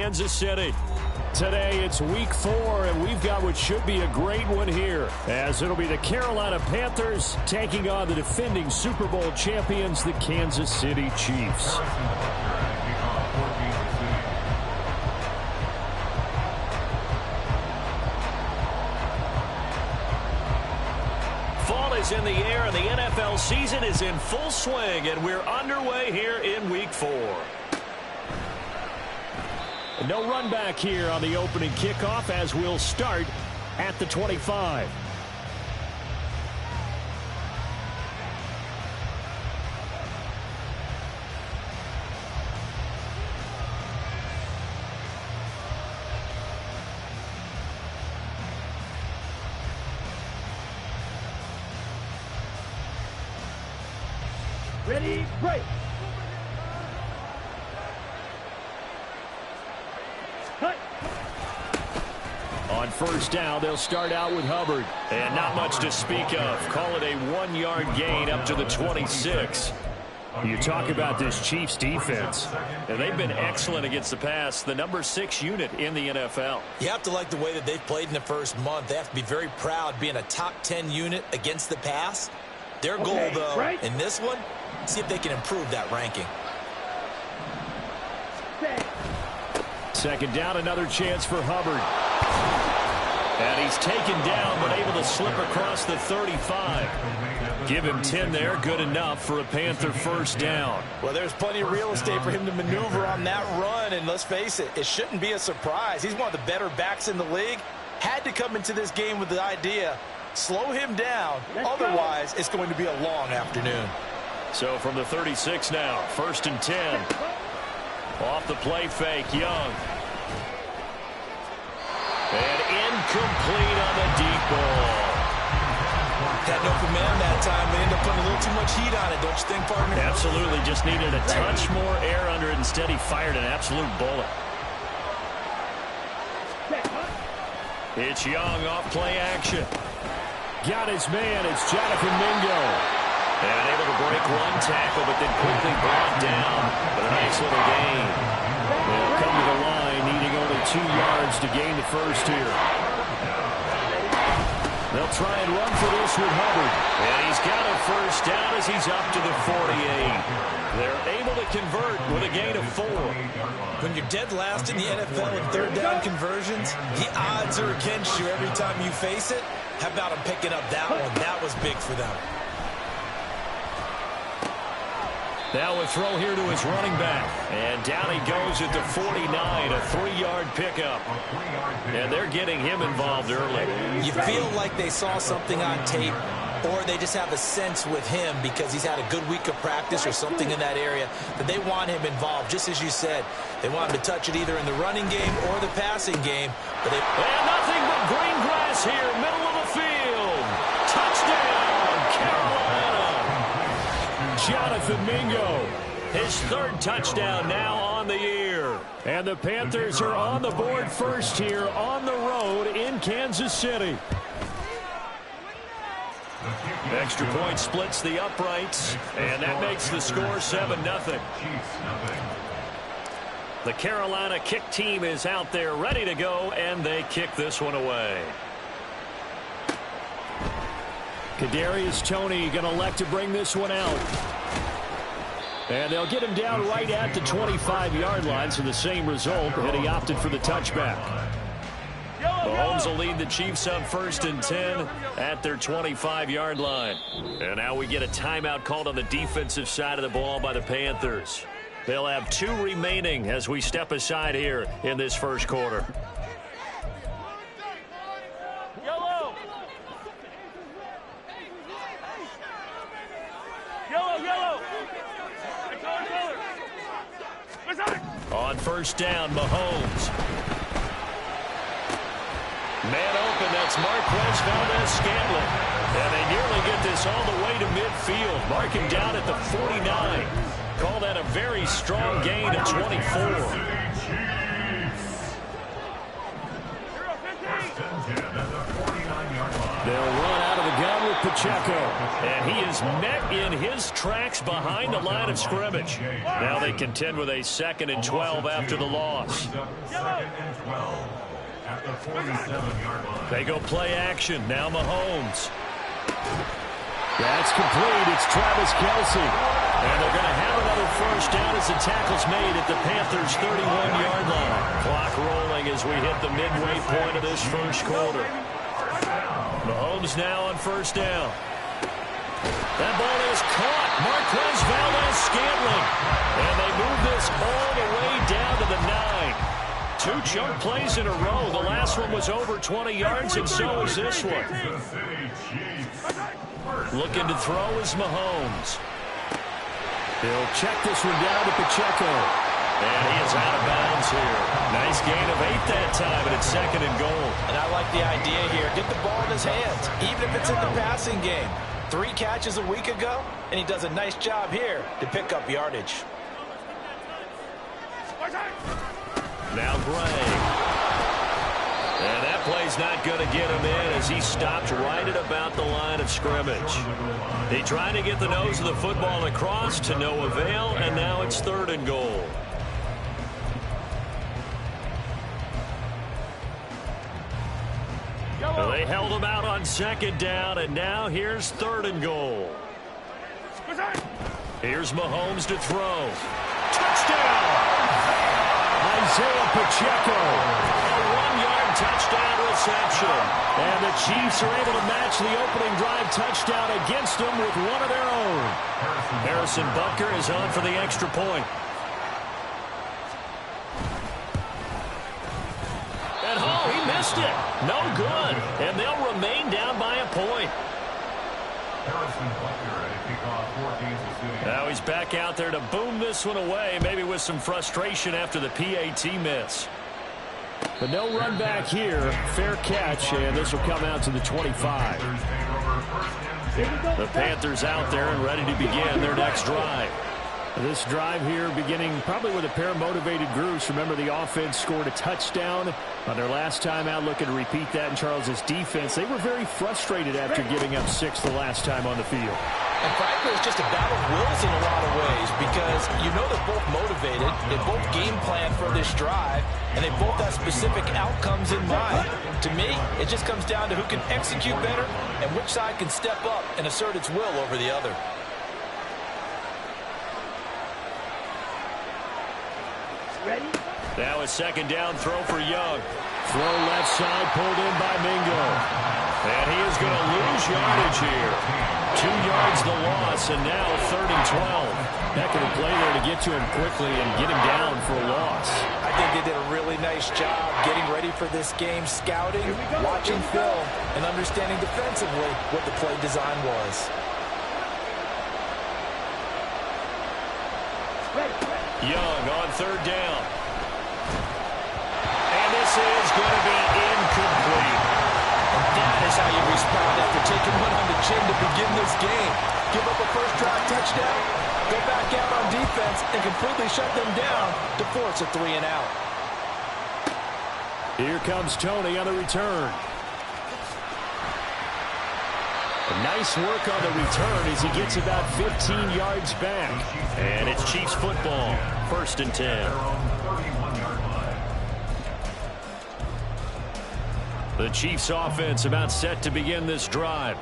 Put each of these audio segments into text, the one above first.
Kansas City. Today it's week 4, and we've got what should be a great one here, as it'll be the Carolina Panthers taking on the defending Super Bowl champions, the Kansas City Chiefs. Fall is in the air, and the NFL season is in full swing, and we're underway here in week 4. No run back here on the opening kickoff, as we'll start at the 25. Ready, break. On first down, they'll start out with Hubbard. And not much to speak of. Call it a 1-yard gain up to the 26. You talk about this Chiefs defense, and they've been excellent against the pass, the number 6 unit in the NFL. You have to like the way that they've played in the first month. They have to be very proud being a top 10 unit against the pass. Their goal, though, in this one, see if they can improve that ranking. Second down, another chance for Hubbard. And he's taken down, but able to slip across the 35. Give him 10 there, good enough for a Panther first down. Well, there's plenty of real estate for him to maneuver on that run, and let's face it, it shouldn't be a surprise. He's one of the better backs in the league. Had to come into this game with the idea, slow him down, otherwise it's going to be a long afternoon. So from the 36 now, first and 10. Off the play fake, Young. And incomplete on the deep ball. Had no command that time, but ended up putting a little too much heat on it, don't you think, partner? Absolutely, just needed a touch more air under it. Instead, he fired an absolute bullet. It's Young off play action. Got his man, it's Jonathan Mingo. And able to break one tackle, but then quickly brought down. But a nice little gain. They'll come to the line, needing only 2 yards to gain the first here. They'll try and run for this with Hubbard. And he's got a first down as he's up to the 48. They're able to convert with a gain of 4. When you're dead last in the NFL in third down conversions, the odds are against you every time you face it. How about him picking up that one? That was big for them. Now a throw here to his running back. And down he goes at the 49, a 3-yard pickup. And they're getting him involved early. You feel like they saw something on tape, or they just have a sense with him because he's had a good week of practice or something in that area that they want him involved. Just as you said, they want him to touch it either in the running game or the passing game. But and nothing but green grass here, middle of the field. Touchdown, Carolina. Jonathan Mingo, his 3rd touchdown now on the year. And the Panthers are on the board first here on the road in Kansas City. Extra point splits the uprights, and that makes the score 7-0. The Carolina kick team is out there ready to go, and they kick this one away. Kadarius Toney going to elect to bring this one out. And they'll get him down right at the 25-yard line, so the same result, and he opted for the touchback. Mahomes will lead the Chiefs up first and 10 at their 25-yard line. And now we get a timeout called on the defensive side of the ball by the Panthers. They'll have 2 remaining as we step aside here in this first quarter. On first down, Mahomes. Man open, that's Marquez Valdez-Scantling. And they nearly get this all the way to midfield. Mark him down at the 49. Call that a very strong gain of 24. They'll run out of the gun with Pacheco. And he is met in his tracks behind the line of scrimmage. Now they contend with a 2nd and 12 after the loss. They go play action. Now Mahomes. That's complete. It's Travis Kelce. And they're going to have another first down as the tackle's made at the Panthers' 31-yard line. Clock rolling as we hit the midway point of this first quarter. Mahomes now on first down. That ball is caught. Marquez Valdes-Scantling. And they move this all the way down to the 9. 2 chunk plays in a row. The last one was over 20 yards, and so is this one. Looking to throw is Mahomes. He'll check this one down to Pacheco. And he is out of bounds here. Nice gain of 8 that time, and it's 2nd and goal. And I like the idea here. Get the ball in his hands, even if it's in the passing game. 3 catches a week ago, and he does a nice job here to pick up yardage. Now Gray. And that play's not going to get him in as he stopped right at about the line of scrimmage. They tried to get the nose of the football across to no avail, and now it's 3rd and goal. Well, they held him out on 2nd down, and now here's 3rd and goal. Here's Mahomes to throw. Touchdown! Isaiah Pacheco. A 1-yard touchdown reception. And the Chiefs are able to match the opening drive touchdown against them with one of their own. Harrison Butker is on for the extra point. And oh, he missed it. No good. And they'll remain down by a point. Now he's back out there to boom this one away, maybe with some frustration after the PAT miss. But no run back here. Fair catch, and this will come out to the 25. The Panthers out there and ready to begin their next drive. This drive here beginning probably with a pair of motivated groups. Remember, the offense scored a touchdown on their last time out. Looking to repeat that in Charles's defense. They were very frustrated after giving up 6 the last time on the field. And frankly, it's just a battle of wills in a lot of ways because you know they're both motivated. They both game plan for this drive, and they both have specific outcomes in mind. To me, it just comes down to who can execute better and which side can step up and assert its will over the other. Now a 2nd down throw for Young. Throw left side, pulled in by Mingo. And he is going to lose yardage here. 2 yards the loss, and now 3rd and 12. Heck of a play there to get to him quickly and get him down for a loss. I think they did a really nice job getting ready for this game, scouting, watching film, and understanding defensively what the play design was. Young on 3rd down. And this is going to be incomplete. And that is how you respond after taking one on the chin to begin this game. Give up a first drive touchdown, go back out on defense, and completely shut them down to force a 3 and out. Here comes Tony on the return. Nice work on the return as he gets about 15 yards back. And it's Chiefs football, 1st and 10. The Chiefs offense about set to begin this drive.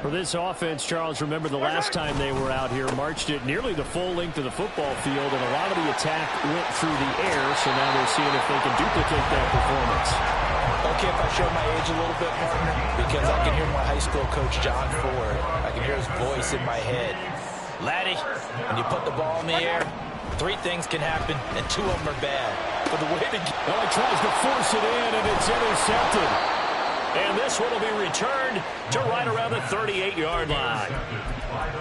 For this offense, Charles, remember the last time they were out here, marched it nearly the full length of the football field, and a lot of the attack went through the air, so now they're seeing if they can duplicate that performance. Okay, if I show my age a little bit, partner, because I can hear my high school coach, John Ford. I can hear his voice in my head. Laddie, when you put the ball in the air, 3 things can happen, and 2 of them are bad. But the way to well, he tries to force it in, and it's intercepted. And this one will be returned to right around the 38-yard line.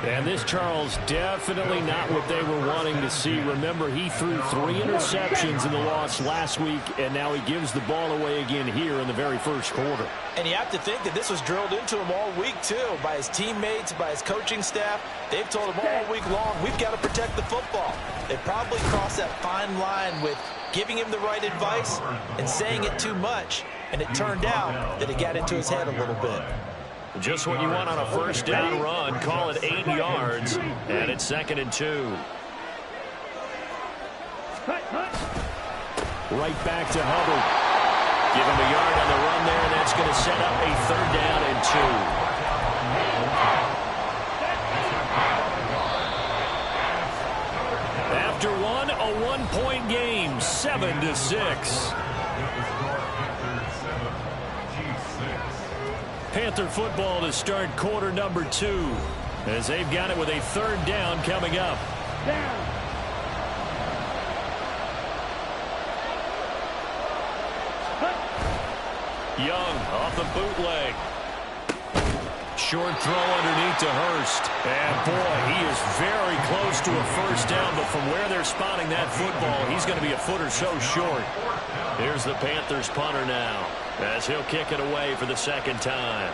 And this, Charles, definitely not what they were wanting to see. Remember, he threw 3 interceptions in the loss last week, and now he gives the ball away again here in the very first quarter. And you have to think that this was drilled into him all week, too, by his teammates, by his coaching staff. They've told him all week long, we've got to protect the football. They probably crossed that fine line with giving him the right advice and saying it too much. And it turned out that it got into his head a little bit. Just what you want on a first down run. Call it 8 yards, and it's 2nd and 2. Right back to Hubbard. Give him a yard on the run there, and that's going to set up a 3rd down and 2. After one, a 1-point game, 7-6. Panther football to start quarter number 2, as they've got it with a 3rd down coming up. Young off the bootleg. Short throw underneath to Hurst. And boy, he is very close to a first down, but from where they're spotting that football, he's going to be a foot or so short. Here's the Panthers punter now, as he'll kick it away for the 2nd time.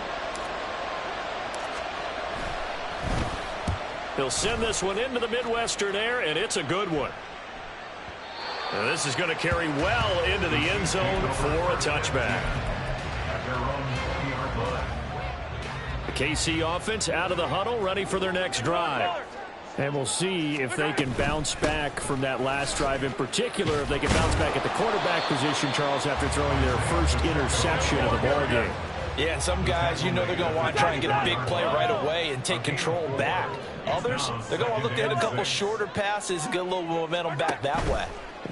He'll send this one into the Midwestern air, and it's a good one. And this is going to carry well into the end zone for a touchback. The KC offense out of the huddle, ready for their next drive. And we'll see if they can bounce back from that last drive, in particular, if they can bounce back at the quarterback position, Charles, after throwing their first interception of the ballgame. Yeah, and some guys, you know they're going to want to try and get a big play right away and take control back. Others, they're going to look at a couple shorter passes and get a little momentum back that way.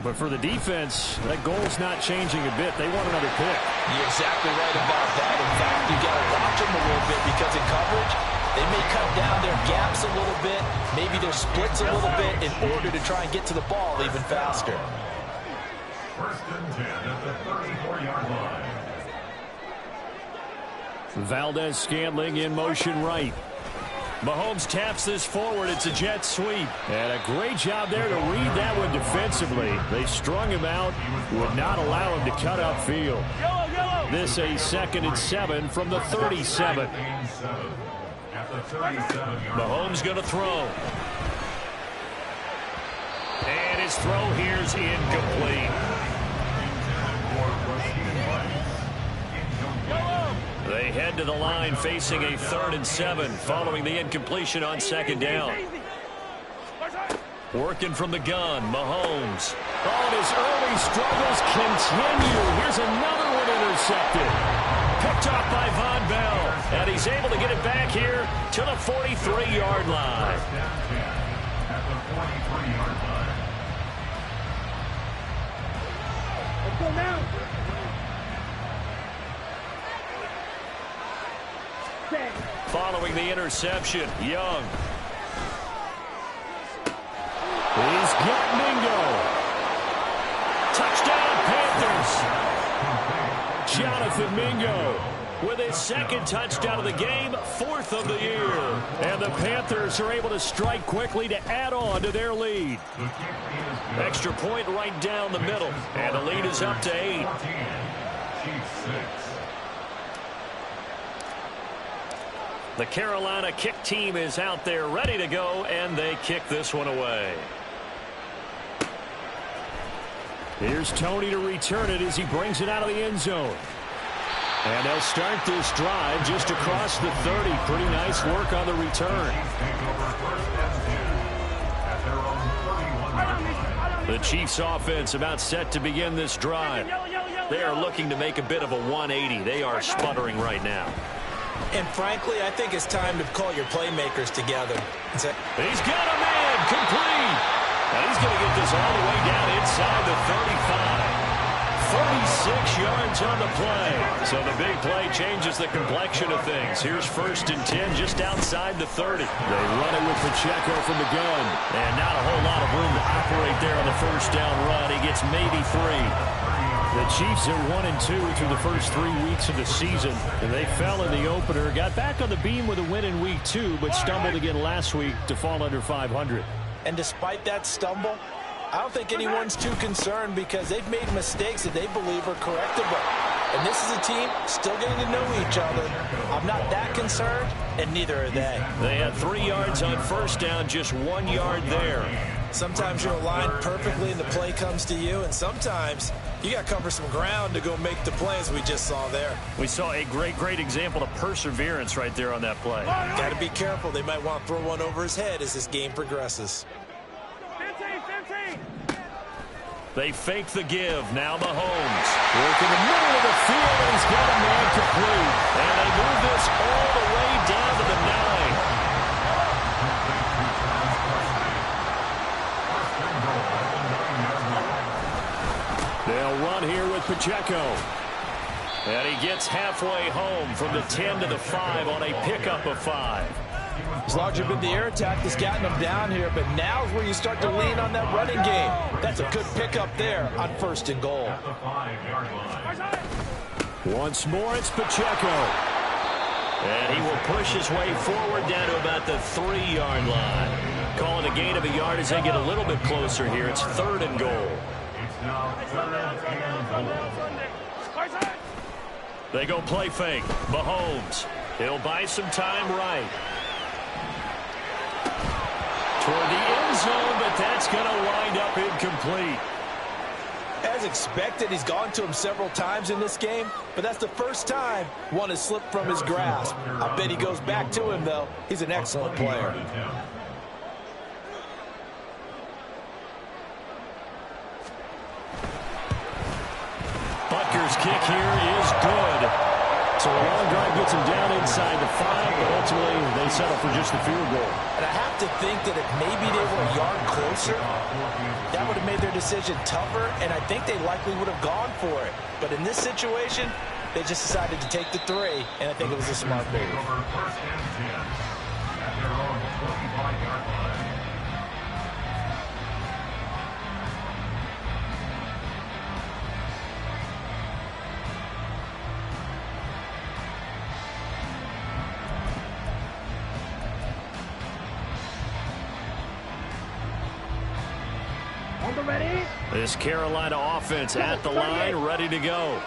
But for the defense, that goal's not changing a bit. They want another pick. You're exactly right about that. In fact, you got to watch them a little bit because in coverage, they may cut down their gaps a little bit, maybe their splits a little bit in order to try and get to the ball even faster. 1st and 10 at the 34-yard line. Valdez-Scantling in motion right. Mahomes taps this forward. It's a jet sweep. And a great job there to read that one defensively. They strung him out, would not allow him to cut upfield. This a 2nd and 7 from the 37. Mahomes going to throw. And his throw here's incomplete. They head to the line facing a 3rd and 7 following the incompletion on 2nd down. Working from the gun, Mahomes. Oh, and his early struggles continue. Here's another one intercepted. Picked off by Von Bell. And he's able to get it back here to the 43-yard line. At the 43-yard line. Let's go now. Following the interception, Young. He's got Mingo. Touchdown, Panthers. Jonathan Mingo with his 2nd touchdown of the game, 4th of the year. And the Panthers are able to strike quickly to add on to their lead. Extra point right down the middle. And the lead is up to 8. The Carolina kick team is out there ready to go, and they kick this one away. Here's Tony to return it as he brings it out of the end zone. And they'll start this drive just across the 30. Pretty nice work on the return. The Chiefs offense about set to begin this drive. They are looking to make a bit of a 180. They are sputtering right now. And frankly, I think it's time to call your playmakers together. He's got a man, complete. And he's going to get this all the way down inside the 35. 36 yards on the play. So the big play changes the complexion of things. Here's 1st and 10 just outside the 30. They run it with Pacheco from the gun. And not a whole lot of room to operate there on the first down run. He gets maybe 3. The Chiefs are 1-2 through the first 3 weeks of the season. And they fell in the opener, got back on the beam with a win in week 2, but stumbled again last week to fall under 500. And despite that stumble, I don't think anyone's too concerned because they've made mistakes that they believe are correctable. And this is a team still getting to know each other. I'm not that concerned, and neither are they. They had 3 yards on first down, just 1 yard there. Sometimes you're aligned perfectly and the play comes to you, and sometimes You got to cover some ground to go make the plays we just saw there. We saw a great example of perseverance right there on that play. Got to be careful. They might want to throw one over his head as this game progresses. 15. They fake the give. Now Mahomes. Work in the middle of the field, and he's got a man complete. And they move this all the way down to the 9. They'll run here with Pacheco. And he gets halfway home from the 10 to the 5 on a pickup of 5. As larger been the air attack that's gotten them down here, but now is where you start to lean on that running game. That's a good pickup there on 1st and goal. Once more, it's Pacheco. And he will push his way forward down to about the 3-yard line. Calling a gain of a yard as they get a little bit closer here. It's 3rd and goal. They go play fake. Mahomes. He'll buy some time right. Toward the end zone, but that's going to wind up incomplete. As expected, he's gone to him several times in this game, but that's the first time one has slipped from his grasp. I bet he goes back to him, though. He's an excellent player. Butker's kick here is good. So a long drive gets him down inside the 5, but ultimately they settle for just the field goal. And I have to think that if maybe they were a yard closer, that would have made their decision tougher, and I think they likely would have gone for it. But in this situation, they just decided to take the 3, and I think it was a smart move. This Carolina offense at the line, ready to go.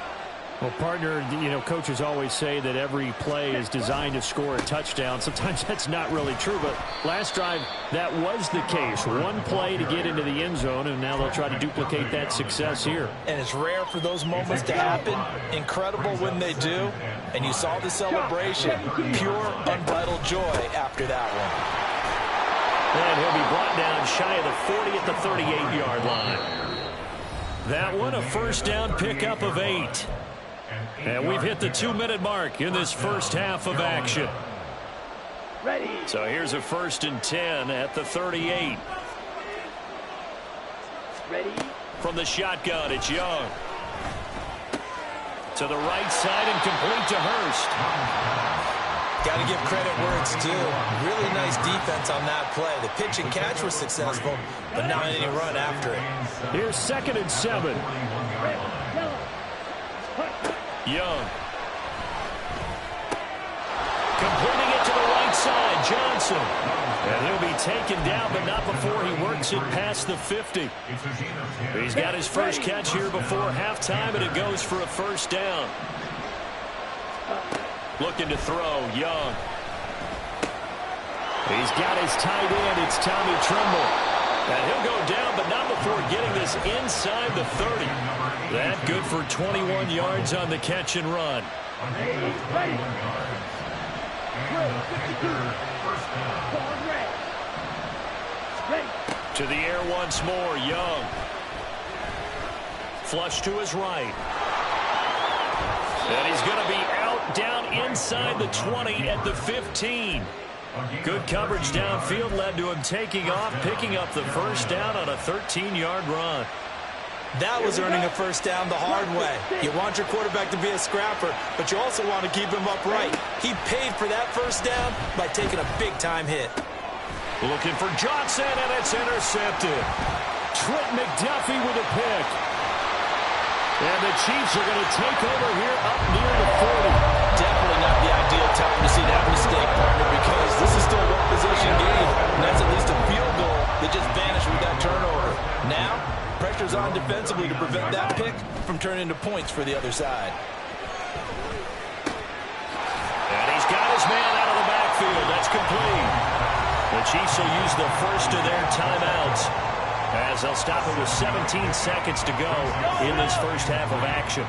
Well, partner, coaches always say that every play is designed to score a touchdown. Sometimes that's not really true, but last drive, that was the case. One play to get into the end zone, and now they'll try to duplicate that success here. And it's rare for those moments to happen. Incredible when they do. And you saw the celebration. Pure, unbridled joy after that one. And he'll be brought down shy of the 40 at the 38-yard line. That one, a first down pickup of 8. And we've hit the 2-minute mark in this first half of action. Ready. So here's a 1st and 10 at the 38. Ready. From the shotgun, it's Young. To the right side and complete to Hurst. Got to give credit where it's due. Really nice defense on that play. The pitch and catch was successful, but not any run after it. Here's 2nd and 7. Young. Completing it to the right side, Johnson. And he'll be taken down, but not before he works it past the 50. He's got his first catch here before halftime, and it goes for a first down. Looking to throw, Young. He's got his tight end. It's Tommy Tremble. And he'll go down, but not before getting this inside the 30. That good for 21 yards on the catch and run. To the air once more, Young. Flush to his right. And he's going to be out down inside the 20 at the 15. Good coverage downfield led to him taking off, picking up the first down on a 13-yard run. That was earning a first down the hard way. You want your quarterback to be a scrapper, but you also want to keep him upright. He paid for that first down by taking a big-time hit. Looking for Johnson, and it's intercepted. Trent McDuffie with a pick. And the Chiefs are going to take over here up near the 40. Definitely not the ideal time to see that mistake, partner, because this is still a one-possession game, and that's at least a field goal that just vanished with that turnover. Now, pressure's on defensively to prevent that pick from turning into points for the other side. And he's got his man out of the backfield. That's complete. The Chiefs will use the first of their timeouts. as they'll stop it with 17 seconds to go in this first half of action.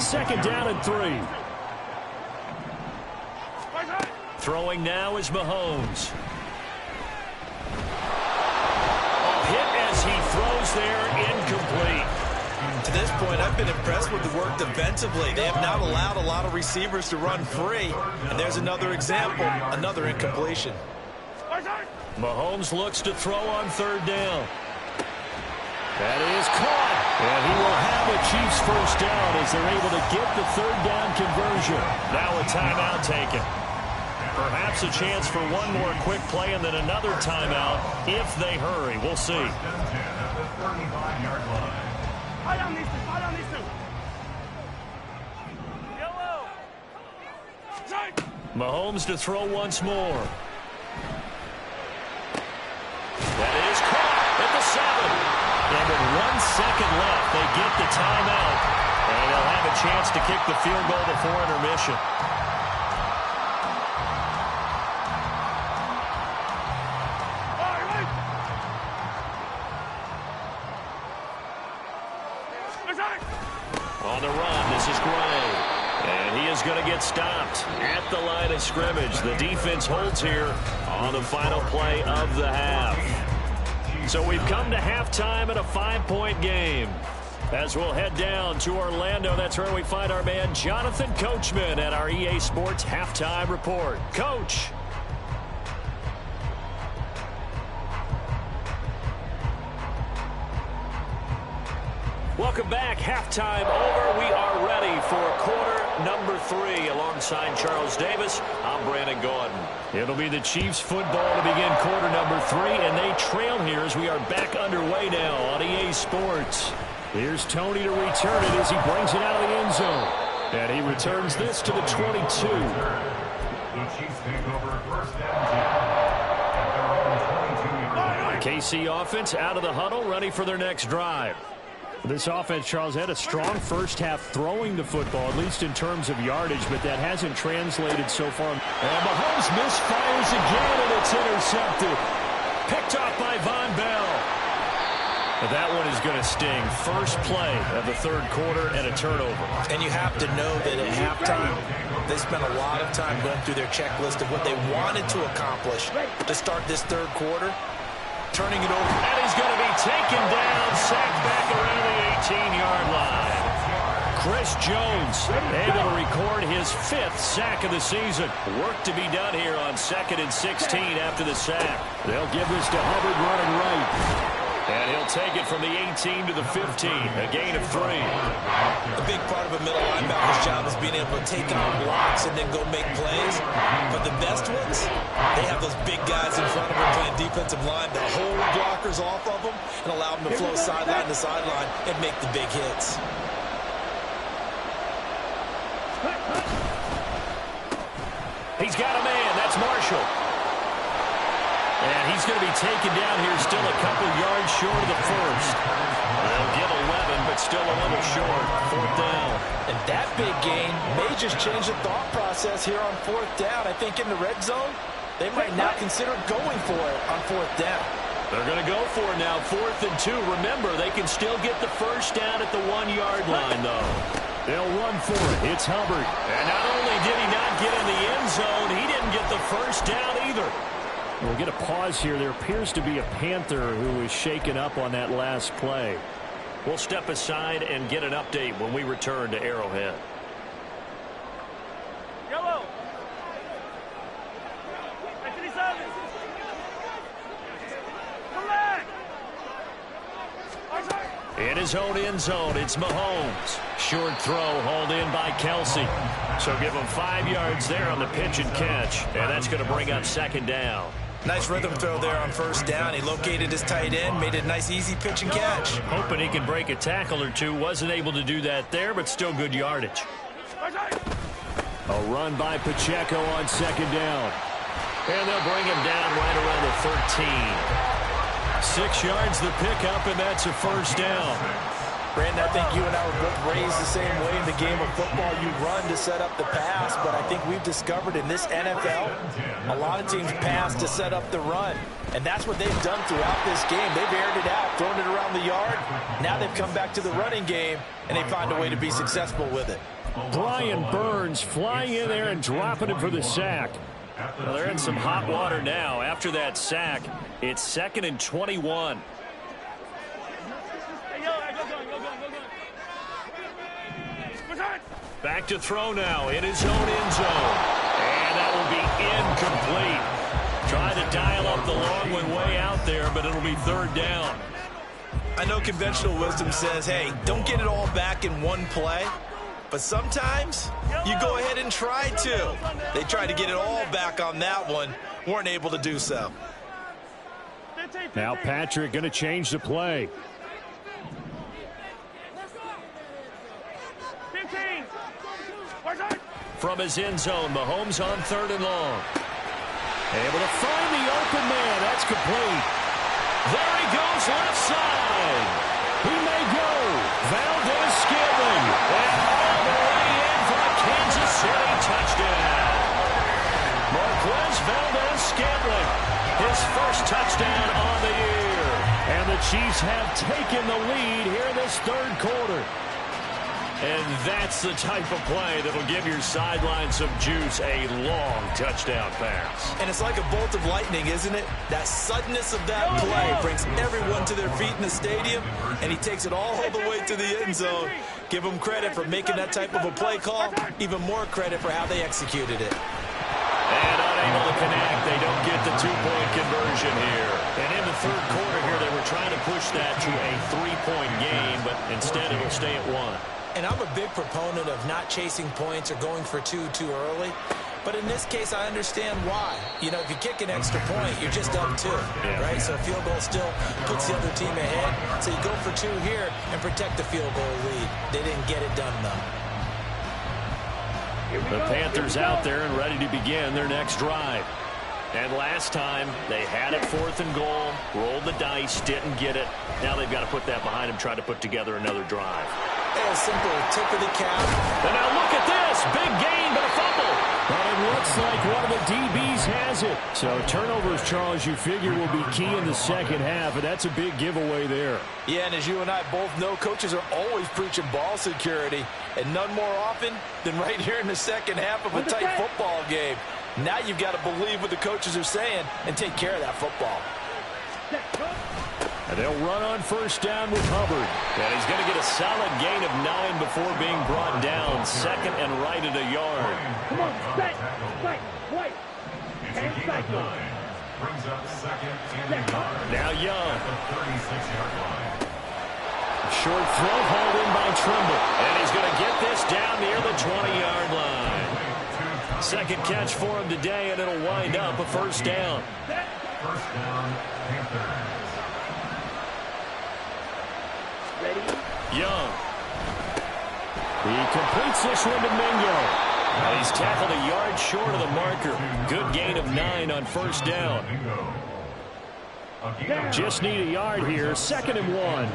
Second down and 3. Throwing now is Mahomes. Hit as he throws there, incomplete. To this point, I've been impressed with the work defensively. They have not allowed a lot of receivers to run free. And there's another example, another incompletion. Mahomes looks to throw on third down. That is caught. And he will have a Chiefs first down as they're able to get the third down conversion. Now a timeout taken. Perhaps a chance for one more quick play and then another timeout if they hurry. We'll see. Mahomes to throw once more. That is caught at the 7. And with 1 second left, they get the timeout. And they'll have a chance to kick the field goal before intermission. On the run, this is Gray. And he is going to get stopped at the line of scrimmage. The defense holds here on the final play of the half. So we've come to halftime in a 5-point game. As we'll head down to Orlando, that's where we find our man Jonathan Coachman at our EA Sports Halftime Report. Coach. Welcome back. Halftime over. We are ready for quarter number 3. Alongside Charles Davis, I'm Brandon Gordon. It'll be the Chiefs football to begin quarter number 3, and they trail here as we are back underway now on EA Sports. Here's Tony to return it as he brings it out of the end zone. And he returns this to the 22. The Chiefs take over first and 10 at their own 22-yard line. KC offense out of the huddle, ready for their next drive. This offense, Charles, had a strong first half throwing the football, at least in terms of yardage, but that hasn't translated so far. And Mahomes misfires again, and it's intercepted. Picked off by Von Bell. But that one is going to sting. First play of the third quarter and a turnover. And you have to know that at halftime, they spent a lot of time going through their checklist of what they wanted to accomplish to start this third quarter. Turning it over. And he's going to be taken down, sacked back around the 18-yard line. Chris Jones able to record his 5th sack of the season. Work to be done here on 2nd and 16 after the sack. They'll give this to Hubbard running right. And he'll take it from the 18 to the 15, a gain of 3. A big part of a middle linebacker's job is being able to take on blocks and then go make plays. But the best ones, they have those big guys in front of them playing defensive line to hold blockers off of them and allow them to flow sideline to sideline and make the big hits. He's got a man. That's Marshall. And he's going to be taken down here still a couple yards short of the first. They'll give 11, but still a little short. 4th down. And that big gain may just change the thought process here on 4th down. I think in the red zone, they might now consider going for it on 4th down. They're going to go for it now, 4th and 2. Remember, they can still get the first down at the 1-yard line, though. They'll run for it. It's Hubbard. And not only did he not get in the end zone, he didn't get the first down either. We'll get a pause here. There appears to be a Panther who was shaken up on that last play. We'll step aside and get an update when we return to Arrowhead. Yellow. In his own end zone, it's Mahomes. Short throw hauled in by Kelsey. So give him 5 yards there on the pitch and catch. And that's going to bring up 2nd down. Nice rhythm throw there on 1st down. He located his tight end, made it a nice, easy pitch and catch. Hoping he can break a tackle or two. Wasn't able to do that there, but still good yardage. A run by Pacheco on 2nd down. And they'll bring him down right around the 13. 6 yards the pickup, and that's a first down. Brandon, I think you and I were both raised the same way in the game of football. You run to set up the pass, but I think we've discovered in this NFL, a lot of teams pass to set up the run. And that's what they've done throughout this game. They've aired it out, thrown it around the yard. Now they've come back to the running game, and they find a way to be successful with it. Brian Burns flying in there and dropping it for the sack. Well, they're in some hot water now. After that sack, it's 2nd and 21. Back to throw now in his own end zone. And that will be incomplete. Trying to dial up the long one way out there, but it'll be 3rd down. I know conventional wisdom says, hey, don't get it all back in one play. But sometimes you go ahead and try to. They tried to get it all back on that one. Weren't able to do so. Now Patrick going to change the play. 15. From his end zone, Mahomes on 3rd and long. Able to find the open man. That's complete. There he goes, left side. He may go. Valdez-Scantling. And all the way in for a Kansas City touchdown. Marquez Valdez-Scantling. His first touchdown on the year. And the Chiefs have taken the lead here in this 3rd quarter. And that's the type of play that'll give your sideline some juice, a long touchdown pass. And it's like a bolt of lightning, isn't it? That suddenness of that play brings everyone to their feet in the stadium, and he takes it all the way to the end zone. Give him credit for making that type of a play call. Even more credit for how they executed it. And unable to connect. They don't get the 2-point conversion here. And in the 3rd quarter here, they were trying to push that to a 3-point game, but instead it'll stay at 1. And I'm a big proponent of not chasing points or going for two too early. But in this case, I understand why. You know, if you kick an extra point, you're just up 2, right? So a field goal still puts the other team ahead. So you go for 2 here and protect the field goal lead. They didn't get it done, though. The Panthers out there and ready to begin their next drive. And last time, they had it 4th and goal, rolled the dice, didn't get it. Now they've got to put that behind them, try to put together another drive. A simple tip of the cap. And now look at this. Big gain, but a fumble. But it looks like one of the DBs has it. So turnovers, Charles, you figure will be key in the second half, and that's a big giveaway there. Yeah, and as you and I both know, coaches are always preaching ball security, and none more often than right here in the second half of a tight football game. Now you've got to believe what the coaches are saying and take care of that football. And they'll run on 1st down with Hubbard. And he's going to get a solid gain of 9 before being brought down. 2nd and right at a yard. Come on, set, wait. And back. Brings up 2nd and a yard. Now Young. At the 36-yard line. Short throw hauled in by Trimble. And he's going to get this down near the 20-yard line. 2nd catch for him today, and it'll wind up a 1st down. 1st down, Panthers. Young. He completes this one to Mingo. And he's tackled a yard short of the marker. Good gain of 9 on 1st down. Just need a yard here. 2nd and 1.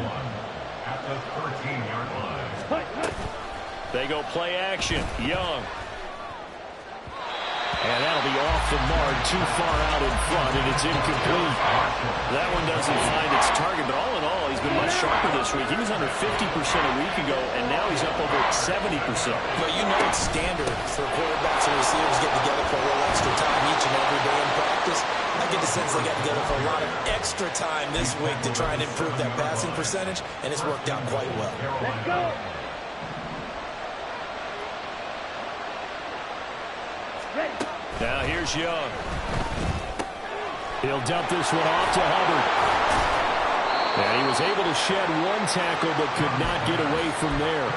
At the 13-yard line. They go play action. Young. And that'll be off the mark, too far out in front, and it's incomplete. That one doesn't find its target, but all in all, he's been much sharper this week. He was under 50% a week ago, and now he's up over 70%. But you know it's standard for quarterbacks and receivers get together for a little extra time each and every day in practice. I get the sense they got together for a lot of extra time this week to try and improve that passing percentage, and it's worked out quite well. Let's go. Now here's Young. He'll dump this one off to Hubbard. And he was able to shed 1 tackle but could not get away from there.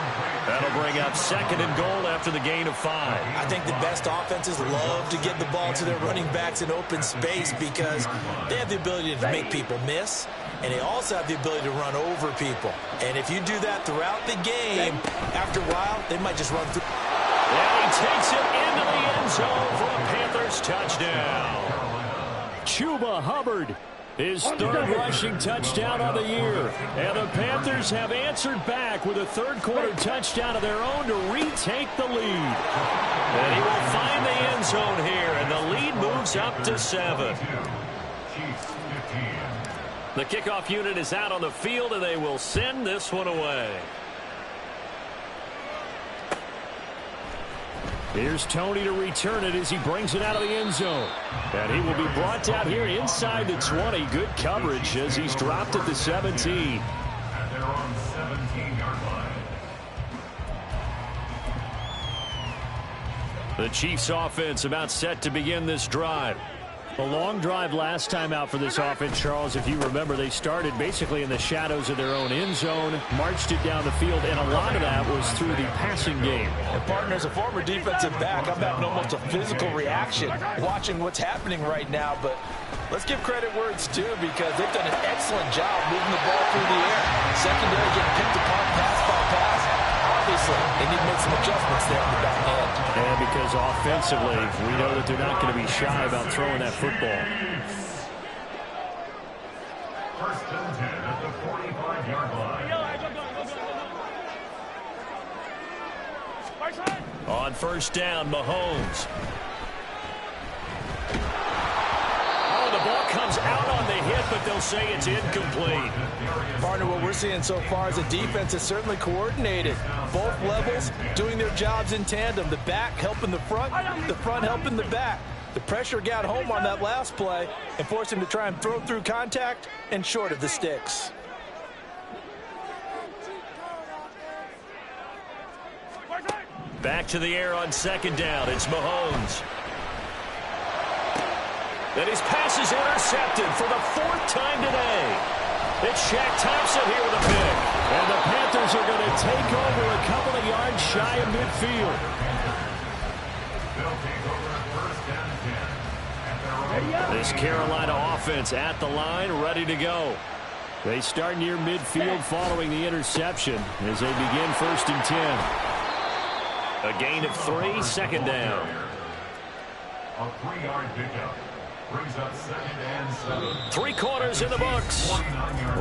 That'll bring up 2nd and goal after the gain of 5. I think the best offenses love to get the ball to their running backs in open space because they have the ability to make people miss, and they also have the ability to run over people. And if you do that throughout the game, after a while, they might just run through. And he takes it into the end zone for a Panthers touchdown. Chuba Hubbard His third rushing touchdown on the year. And the Panthers have answered back with a third-quarter touchdown of their own to retake the lead. And he will find the end zone here, and the lead moves up to 7. The kickoff unit is out on the field, and they will send this one away. Here's Tony to return it as he brings it out of the end zone. And he will be brought down here inside the 20. Good coverage as he's dropped at the 17. And they're on the 17-yard line. The Chiefs offense about set to begin this drive. A long drive last time out for this offense, Charles. If you remember, they started basically in the shadows of their own end zone, marched it down the field, and a lot of that was through the passing game. And partner, as a former defensive back, I'm having almost a physical reaction watching what's happening right now. But let's give credit where it's due, because they've done an excellent job moving the ball through the air. Secondary getting picked apart pass by pass. Obviously, they need to make some adjustments there on the back end. And because offensively, we know that they're not going to be shy about throwing that football. First and 10 at the 45-yard line. On first down, Mahomes. Oh, the ball comes out on the hit, but they'll say it's incomplete. Partner, what we're seeing so far is a defense is certainly coordinated. Both levels doing their jobs in tandem. The back helping the front helping the back. The pressure got home on that last play and forced him to try and throw through contact and short of the sticks. Back to the air on second down. It's Mahomes. And his pass is intercepted for the 4th time today. It's Shaq Thompson here with a pick. And the Panthers are going to take over a couple of yards shy of midfield. They'll take over at first and 10 at their own. This Carolina offense at the line, ready to go. They start near midfield following the interception as they begin first and 10. A gain of 3, second down. A 3-yard pickup. Brings up second and 7. 3 quarters in the books.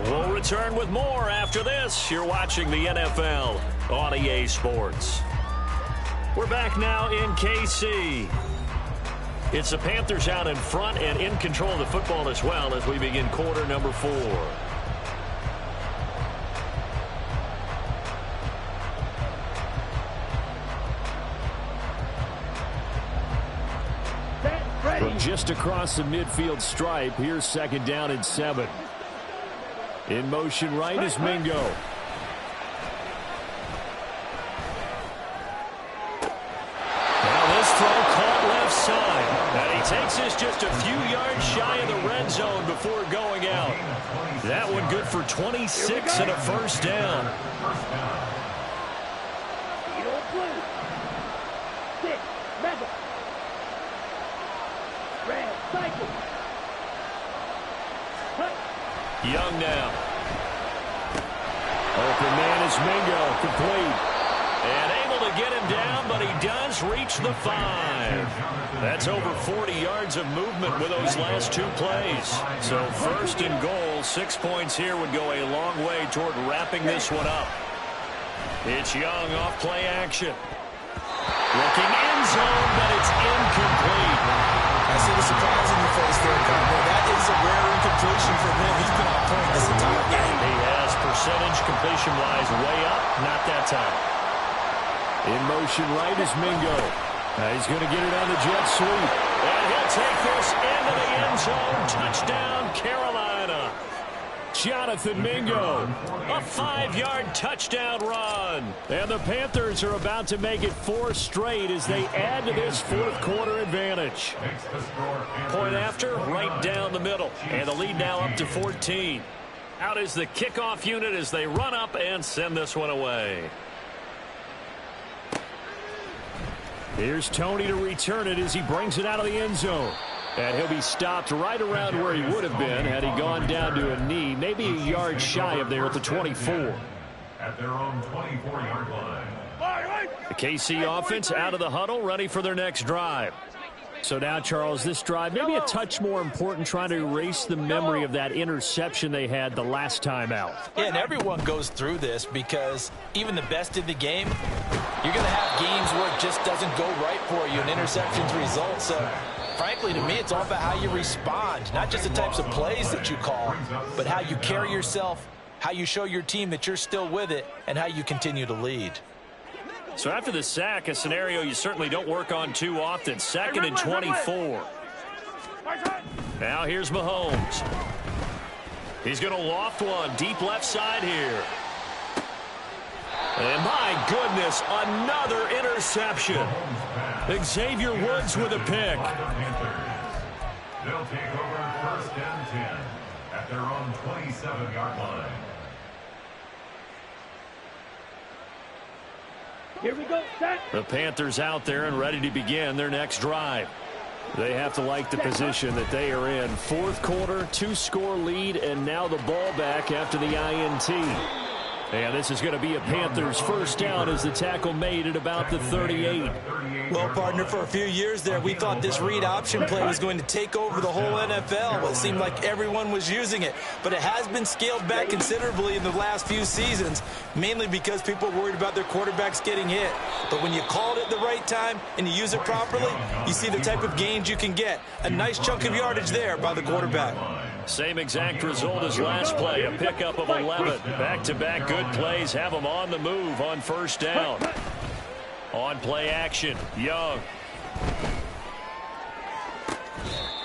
We'll return with more after this. You're watching the NFL on EA Sports. We're back now in KC. It's the Panthers out in front and in control of the football as well as we begin quarter number 4. From just across the midfield stripe, here's second down and 7. In motion right is Mingo. Now this throw caught left side. And he takes this just a few yards shy of the red zone before going out. That one good for 26 and a first down. Young now. Open man is Mingo, complete. And able to get him down, but he does reach the 5. That's over 40 yards of movement with those last 2 plays. So first and goal, 6 points here would go a long way toward wrapping this one up. It's Young off play action. Looking end zone, but it's incomplete. I see the surprise in your face there, Connor. That is a rare incompletion from him. He's been on point this entire game. He has percentage completion-wise way up, not that time. In motion right is Mingo. He's going to get it on the jet sweep. And he'll take this into the end zone. Touchdown, Carolina. Jonathan Mingo, a 5-yard touchdown run. And the Panthers are about to make it 4 straight as they add to this 4th quarter advantage. Point after, right down the middle. And the lead now up to 14. Out is the kickoff unit as they run up and send this one away. Here's Tony to return it as he brings it out of the end zone. And he'll be stopped right around where he would have been had he gone down to a knee, maybe a yard shy of there at the 24. At their own 24-yard line. The KC offense out of the huddle, ready for their next drive. So now, Charles, this drive maybe a touch more important, trying to erase the memory of that interception they had the last time out. Yeah, and everyone goes through this because even the best in the game, you're going to have games where it just doesn't go right for you, and interceptions result. So, frankly, to me, it's all about how you respond, not just the types of plays that you call, but how you carry yourself, how you show your team that you're still with it, and how you continue to lead. So after the sack, a scenario you certainly don't work on too often. 2nd and 24. Now here's Mahomes. He's going to loft one deep left side here. And my goodness, another interception. Xavier Woods with a pick. They'll take over 1st and 10 at their own 27-yard line. Here we go, set. The Panthers out there and ready to begin their next drive. They have to like the position that they are in. 4th quarter, 2-score lead, and now the ball back after the INT. And this is going to be a Panthers first down as the tackle made at about the 38. Well, partner, for a few years there, we thought this read option play was going to take over the whole NFL. It seemed like everyone was using it. But it has been scaled back considerably in the last few seasons, mainly because people are worried about their quarterbacks getting hit. But when you call it at the right time and you use it properly, you see the type of gains you can get. A nice chunk of yardage there by the quarterback. Same exact result as last play, a pickup of 11. Back-to-back good plays have them on the move on first down. On play action, Young.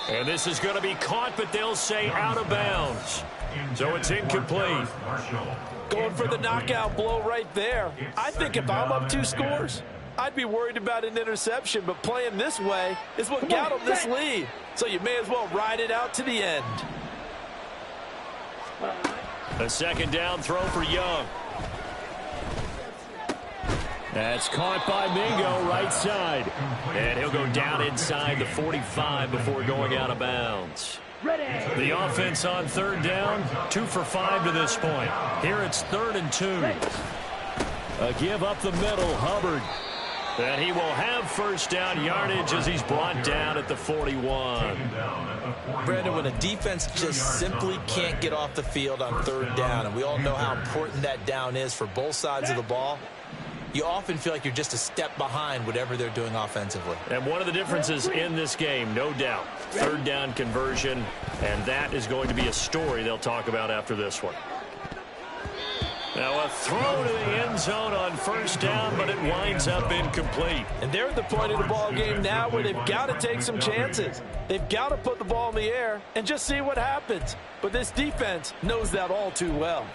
And this is going to be caught, but they'll say out of bounds. So it's incomplete. Going for the knockout blow right there. I think if I'm up 2 scores, I'd be worried about an interception, but playing this way is what got them this lead. So you may as well ride it out to the end. A 2nd down throw for Young. That's caught by Mingo, right side. And he'll go down inside the 45 before going out of bounds. The offense on 3rd down, 2 for 5 to this point. Here it's 3rd and 2. A give up the middle, Hubbard. And he will have first down yardage as he's brought down at the 41. Brandon, when a defense just simply can't get off the field on 3rd down, and we all know how important that down is for both sides of the ball, you often feel like you're just a step behind whatever they're doing offensively. And one of the differences in this game, no doubt, 3rd down conversion, and that is going to be a story they'll talk about after this one. Now a throw to the end zone on first down, but it winds up incomplete. And they're at the point of the ball game now where they've got to take some chances. They've got to put the ball in the air and just see what happens. But this defense knows that all too well.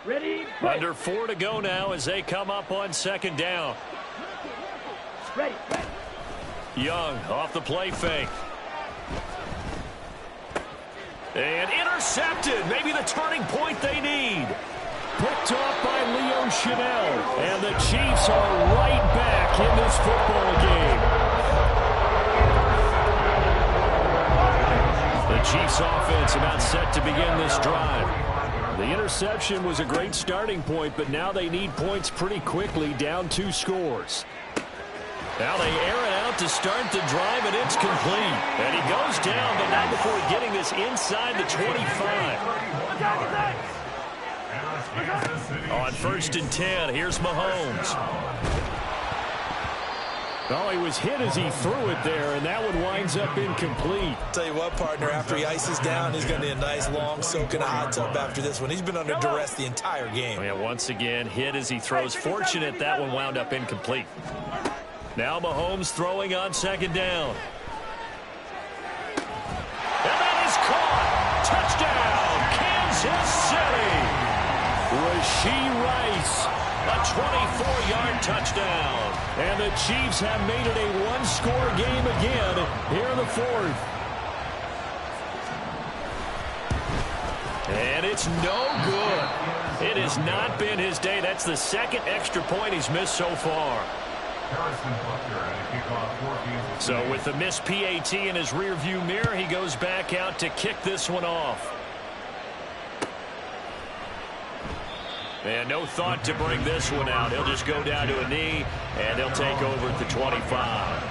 Ready? Under 4 to go now as they come up on 2nd down. Ready. Young off the play fake. And intercepted. Maybe the turning point they need. Picked off by Leo Chanel. And the Chiefs are right back in this football game. The Chiefs offense about set to begin this drive. The interception was a great starting point, but now they need points pretty quickly, down 2 scores. Now they air it out to start the drive, and it's complete. And he goes down, but not before getting this inside the 25. On 1st and 10, here's Mahomes. Oh, he was hit as he threw it there, and that one winds up incomplete. Tell you what, partner, after he ices down, he's going to need a nice long soak in a hot tub after this one. He's been under duress the entire game. Yeah, once again, hit as he throws. Fortunate that one wound up incomplete. Now Mahomes throwing on 2nd down. And that is caught. Touchdown, Kansas City. Rashee Rice, a 24-yard touchdown. And the Chiefs have made it a 1-score game again here in the 4th. And it's no good. It has not been his day. That's the 2nd extra point he's missed so far. So with the missed PAT in his rearview mirror, he goes back out to kick this one off. And no thought to bring this one out. He'll just go down to a knee, and they'll take over at the 25.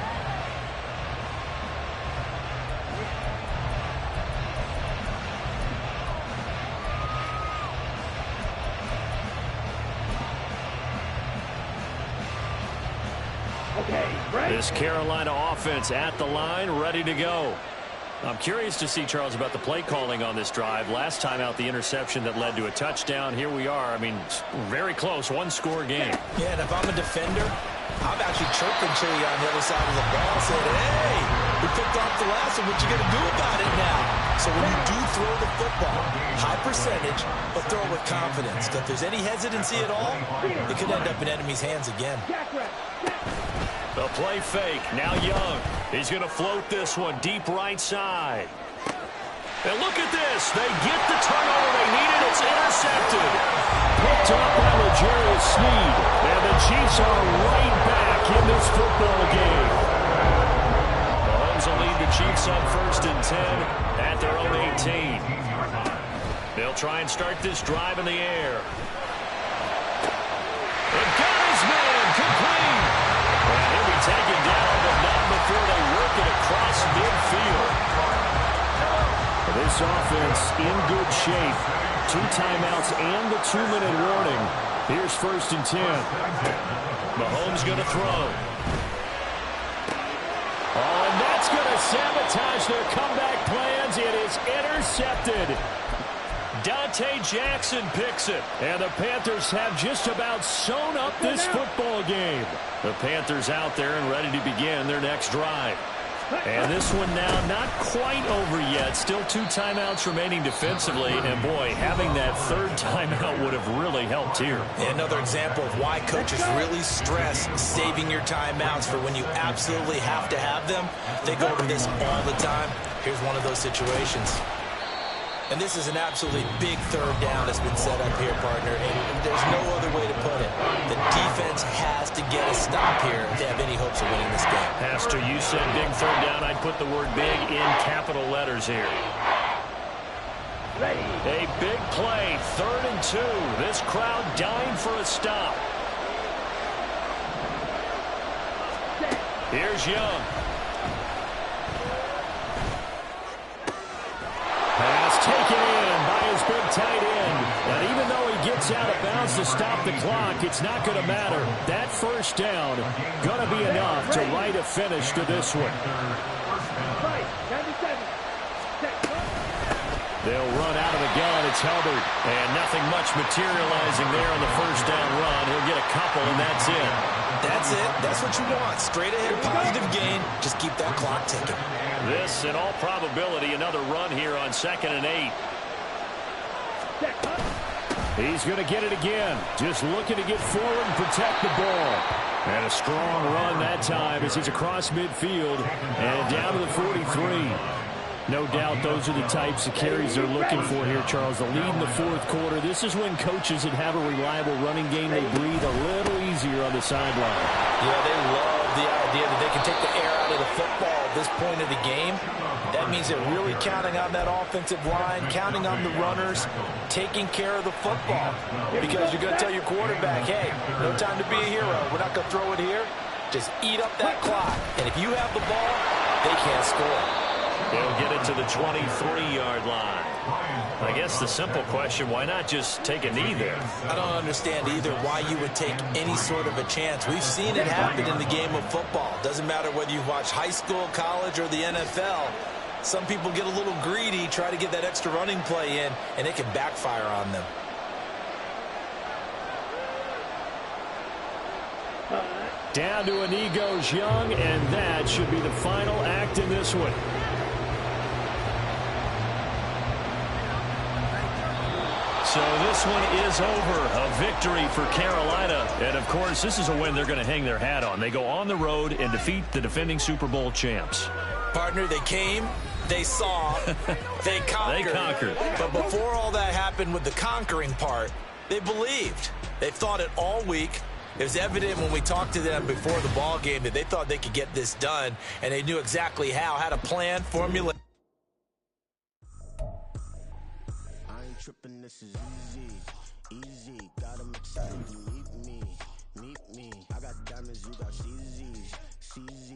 This Carolina offense at the line, ready to go. I'm curious to see, Charles, about the play calling on this drive. Last time out, the interception that led to a touchdown. Here we are. I mean, very close, one-score game. Yeah, and if I'm a defender, I'm actually chirping to you on the other side of the ball, saying, hey, we picked off the last one. What you going to do about it now? So when you do throw the football, high percentage, but throw it with confidence. If there's any hesitancy at all, it could end up in enemy's hands again. The play fake. Now Young. He's going to float this one deep right side. And look at this. They get the turnover they needed. It's intercepted. Picked up by L'Jarius Sneed. And the Chiefs are right back in this football game. Mahomes will lead the Chiefs up 1st and 10 at their own 18. They'll try and start this drive in the air. They've got his man complete. And he'll be taken down, but not before they work it across midfield. This offense in good shape. 2 timeouts and the 2-minute warning. Here's 1st and 10. Mahomes going to throw. Oh, and that's going to sabotage their comeback plans. It is intercepted. Dante Jackson picks it. And the Panthers have just about sewn up this football game. The Panthers out there and ready to begin their next drive. And this one now not quite over yet. Still 2 timeouts remaining defensively. And, boy, having that 3rd timeout would have really helped here. Another example of why coaches really stress saving your timeouts for when you absolutely have to have them. They go over this all the time. Here's one of those situations. And this is an absolutely big 3rd down that's been set up here, partner. And there's no other way to put it. The defense has to get a stop here if they have any hopes of winning this game. Pastor, you said big 3rd down. I'd put the word big in capital letters here. A big play, 3rd and 2. This crowd dying for a stop. Here's Young. Pass taken in by his big tight end. And even though he gets out of bounds to stop the clock, it's not going to matter. That 1st down going to be enough to write a finish to this one. They'll run out of the gun. It's Hubbard. And nothing much materializing there on the 1st down run. He'll get a couple, and that's it. That's it. That's what you want. Straight ahead, positive gain. Just keep that clock ticking. This, in all probability, another run here on 2nd and 8. He's going to get it again. Just looking to get forward and protect the ball. And a strong run that time as he's across midfield and down to the 43. No doubt those are the types of carries they're looking for here, Charles. The lead in the 4th quarter. This is when coaches that have a reliable running game, they breathe a little easier on the sideline. Yeah, they love the idea that they can take the air out of the football at this point of the game. That means they're really counting on that offensive line, counting on the runners, taking care of the football. Because you're going to tell your quarterback, hey, no time to be a hero. We're not going to throw it here. Just eat up that clock. And if you have the ball, they can't score. They'll get it to the 23-yard line. I guess the simple question, why not just take a knee there? I don't understand either why you would take any sort of a chance. We've seen it happen in the game of football. Doesn't matter whether you watch high school, college, or the NFL. Some people get a little greedy, try to get that extra running play in, and it can backfire on them. Down to a knee goes Young, and that should be the final act in this one. So this one is over. A victory for Carolina. And, of course, this is a win they're going to hang their hat on. They go on the road and defeat the defending Super Bowl champs. Partner, they came, they saw, they conquered. They conquered. But before all that happened with the conquering part, they believed. They thought it all week. It was evident when we talked to them before the ball game that they thought they could get this done, and they knew exactly how, had a plan, formula. I ain't tripping, this is easy. Got 'em excited to meet me. I got diamonds, you got CZ.